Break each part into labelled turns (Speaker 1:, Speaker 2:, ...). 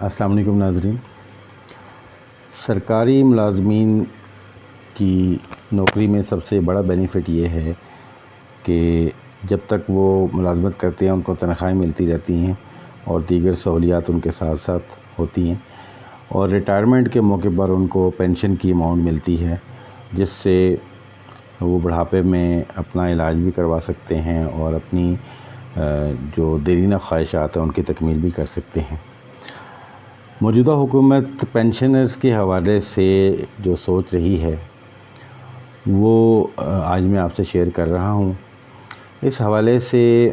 Speaker 1: السلام علیکم ناظرین۔ سرکاری ملازمین کی نوکری میں سب سے بڑا بینیفٹ یہ ہے کہ جب تک وہ ملازمت کرتے ہیں ان کو تنخواہیں ملتی رہتی ہیں اور دیگر سہولیات ان کے ساتھ ساتھ ہوتی ہیں، اور ریٹائرمنٹ کے موقع پر ان کو پینشن کی اماؤنٹ ملتی ہے جس سے وہ بڑھاپے میں اپنا علاج بھی کروا سکتے ہیں اور اپنی جو دیرینہ خواہشات ہیں ان کی تکمیل بھی کر سکتے ہیں۔ موجودہ حکومت پینشنرز کے حوالے سے جو سوچ رہی ہے وہ آج میں آپ سے شیئر کر رہا ہوں۔ اس حوالے سے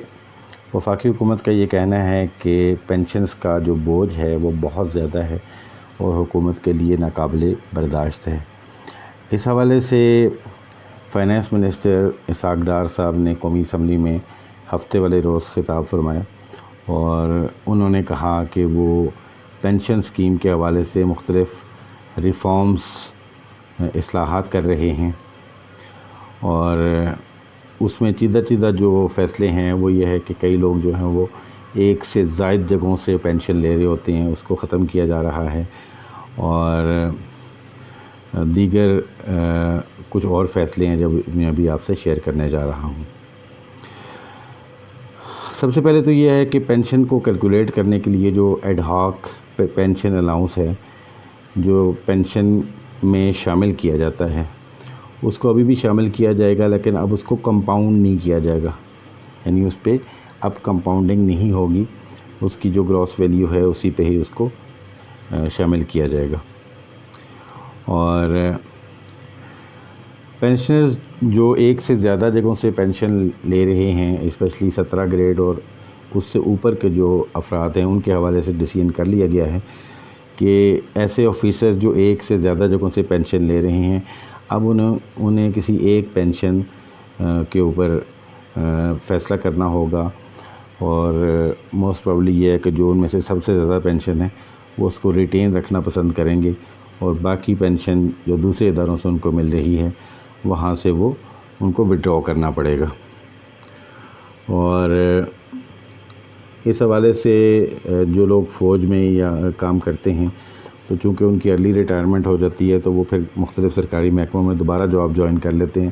Speaker 1: وفاقی حکومت کا یہ کہنا ہے کہ پینشنز کا جو بوجھ ہے وہ بہت زیادہ ہے اور حکومت کے لیے ناقابل برداشت ہے۔ اس حوالے سے فائنانس منسٹر اسحاق ڈار صاحب نے قومی اسمبلی میں ہفتے والے روز خطاب فرمایا اور انہوں نے کہا کہ وہ پینشن سکیم کے حوالے سے مختلف ریفارمز اصلاحات کر رہے ہیں، اور اس میں چیدہ جو فیصلے ہیں وہ یہ ہے کہ کئی لوگ جو ہیں وہ ایک سے زائد جگہوں سے پینشن لے رہے ہوتے ہیں، اس کو ختم کیا جا رہا ہے، اور دیگر کچھ اور فیصلے ہیں جو میں ابھی آپ سے شیئر کرنے جا رہا ہوں۔ سب سے پہلے تو یہ ہے کہ پینشن کو کیلکولیٹ کرنے کے لیے جو ایڈ ہاک پینشن الاؤنس ہے جو پینشن میں شامل کیا جاتا ہے اس کو ابھی بھی شامل کیا جائے گا، لیکن اب اس کو کمپاؤنڈ نہیں کیا جائے گا، یعنی اس پہ اب کمپاؤنڈنگ نہیں ہوگی، اس کی جو گراس ویلیو ہے اسی پہ ہی اس کو شامل کیا جائے گا۔ اور پینشنرز جو ایک سے زیادہ جگہوں سے پینشن لے رہے ہیں، اسپیشلی 17 گریڈ اور اس سے اوپر کے جو افراد ہیں ان کے حوالے سے ڈیسیژن کر لیا گیا ہے کہ ایسے آفیسرز جو ایک سے زیادہ جگہوں سے پینشن لے رہے ہیں اب انہیں کسی ایک پینشن کے اوپر فیصلہ کرنا ہوگا، اور موسٹ پرابلی یہ ہے کہ جو ان میں سے سب سے زیادہ پینشن ہے وہ اس کو ریٹین رکھنا پسند کریں گے، اور باقی پینشن جو دوسرے اداروں سے ان کو مل رہی ہے وہاں سے وہ ان کو وڈرا کرنا پڑے گا۔ اور اس حوالے سے جو لوگ فوج میں یا کام کرتے ہیں تو چونکہ ان کی ارلی ریٹائرمنٹ ہو جاتی ہے تو وہ پھر مختلف سرکاری محکموں میں دوبارہ جاب جوائن کر لیتے ہیں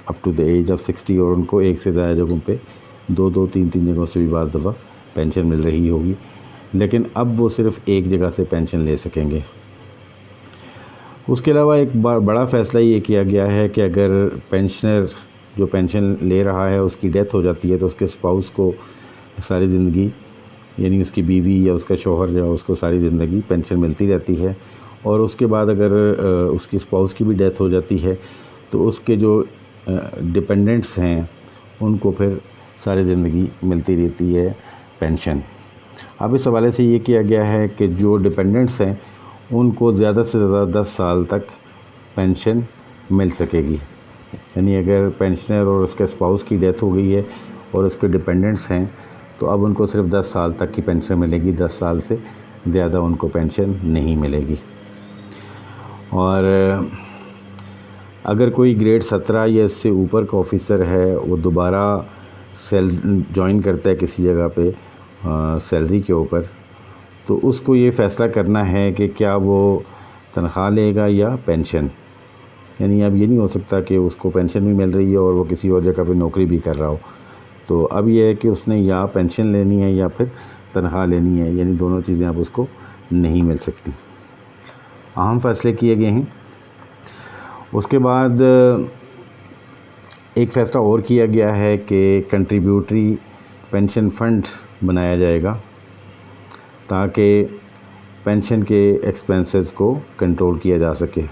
Speaker 1: up to the age of 60، اور ان کو ایک سے زیادہ جگہوں پہ دو تین جگہوں سے بھی بعض دفعہ پینشن مل رہی ہوگی، لیکن اب وہ صرف ایک جگہ سے پینشن لے سکیں گے۔ اس کے علاوہ ایک بڑا فیصلہ یہ کیا گیا ہے کہ اگر پینشنر جو پینشن لے رہا ہے اس کی ڈیتھ ہو جاتی ہے تو اس کے اسپاؤس کو ساری زندگی، یعنی اس کی بیوی یا اس کا شوہر جو اس کو ساری زندگی پینشن ملتی رہتی ہے، اور اس کے بعد اگر اس کی اسپاؤس کی بھی ڈیتھ ہو جاتی ہے تو اس کے جو ڈپینڈنٹس ہیں ان کو پھر ساری زندگی ملتی رہتی ہے پینشن۔ اب اس حوالے سے یہ کیا گیا ہے کہ جو ڈپینڈنٹس ہیں ان کو زیادہ سے زیادہ 10 سال تک پینشن مل سکے گی، یعنی اگر پینشنر اور اس کے اسپاؤس کی ڈیتھ ہو گئی ہے اور اس کے ڈپینڈنٹس ہیں تو اب ان کو صرف 10 سال تک کی پینشن ملے گی، 10 سال سے زیادہ ان کو پینشن نہیں ملے گی۔ اور اگر کوئی گریڈ 17 یا اس سے اوپر کا آفیسر ہے وہ دوبارہ جوائن کرتا ہے کسی جگہ پہ سیلری کے اوپر، تو اس کو یہ فیصلہ کرنا ہے کہ کیا وہ تنخواہ لے گا یا پینشن، یعنی اب یہ نہیں ہو سکتا کہ اس کو پینشن بھی مل رہی ہے اور وہ کسی اور جگہ پہ نوکری بھی کر رہا ہو، تو اب یہ ہے کہ اس نے یا پینشن لینی ہے یا پھر تنخواہ لینی ہے، یعنی دونوں چیزیں اب اس کو نہیں مل سکتی۔ اہم فیصلے کیے گئے ہیں۔ اس کے بعد ایک فیصلہ اور کیا گیا ہے کہ کنٹریبیوٹری پینشن فنڈ بنایا جائے گا تاکہ پینشن کے ایکسپنسز کو کنٹرول کیا جا سکے،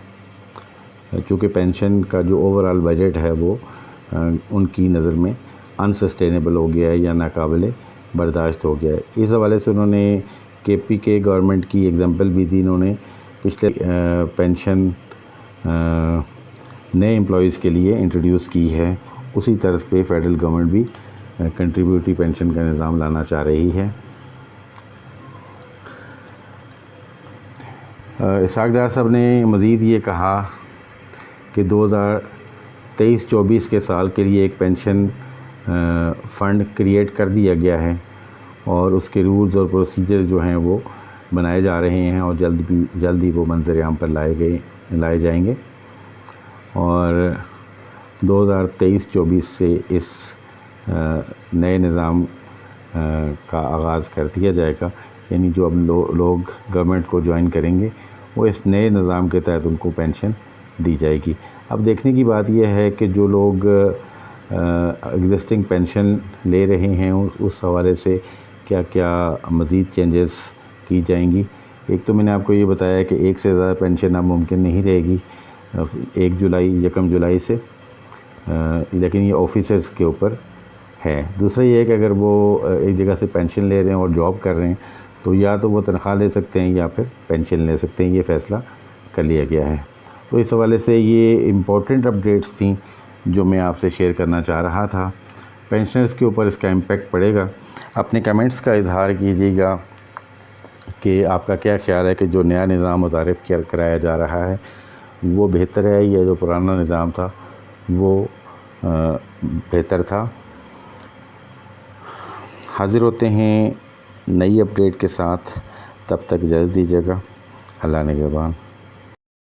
Speaker 1: چونکہ پینشن کا جو اوور آل بجٹ ہے وہ ان کی نظر میں انسسٹینیبل ہو گیا ہے یا ناقابل برداشت ہو گیا ہے۔ اس حوالے سے انہوں نے کے پی کے گورنمنٹ کی ایگزامپل بھی دی، انہوں نے پچھلے پینشن نئے امپلائیز کے لیے انٹروڈیوس کی ہے، اسی طرز پہ فیڈرل گورنمنٹ بھی کنٹریبیوٹری پینشن کا نظام لانا چاہ رہی ہے۔ اسحاق ڈار صاحب نے مزید یہ کہا کہ 2023-24 کے سال کے لیے ایک پینشن فنڈ کریٹ کر دیا گیا ہے، اور اس کے رولز اور پروسیجر جو ہیں وہ بنائے جا رہے ہیں اور جلد ہی وہ منظر عام پر لائے جائیں گے، اور 2023-24 سے اس نئے نظام کا آغاز کر دیا جائے گا، یعنی جو اب لوگ گورنمنٹ کو جوائن کریں گے وہ اس نئے نظام کے تحت ان کو پینشن دی جائے گی۔ اب دیکھنے کی بات یہ ہے کہ جو لوگ ایگزسٹنگ پینشن لے رہے ہیں اس حوالے سے کیا کیا مزید چینجز کی جائیں گی۔ ایک تو میں نے آپ کو یہ بتایا کہ ایک سے زیادہ پینشن اب ممکن نہیں رہے گی 1 جولائی سے، لیکن یہ آفیسرز کے اوپر ہے۔ دوسرا یہ ہے کہ اگر وہ ایک جگہ سے پینشن لے رہے ہیں اور جاب کر رہے ہیں تو یا تو وہ تنخواہ لے سکتے ہیں یا پھر پینشن لے سکتے ہیں، یہ فیصلہ کر لیا گیا ہے۔ تو اس حوالے سے یہ امپورٹنٹ اپڈیٹس تھیں جو میں آپ سے شیئر کرنا چاہ رہا تھا۔ پینشنرز کے اوپر اس کا امپیکٹ پڑے گا۔ اپنے کمنٹس کا اظہار کیجیے گا کہ آپ کا کیا خیال ہے کہ جو نیا نظام متعارف کرایا جا رہا ہے وہ بہتر ہے یا جو پرانا نظام تھا وہ بہتر تھا۔ حاضر ہوتے ہیں نئی اپڈیٹ کے ساتھ، تب تک اجازت دیجیے گا۔ اللہ نگہبان۔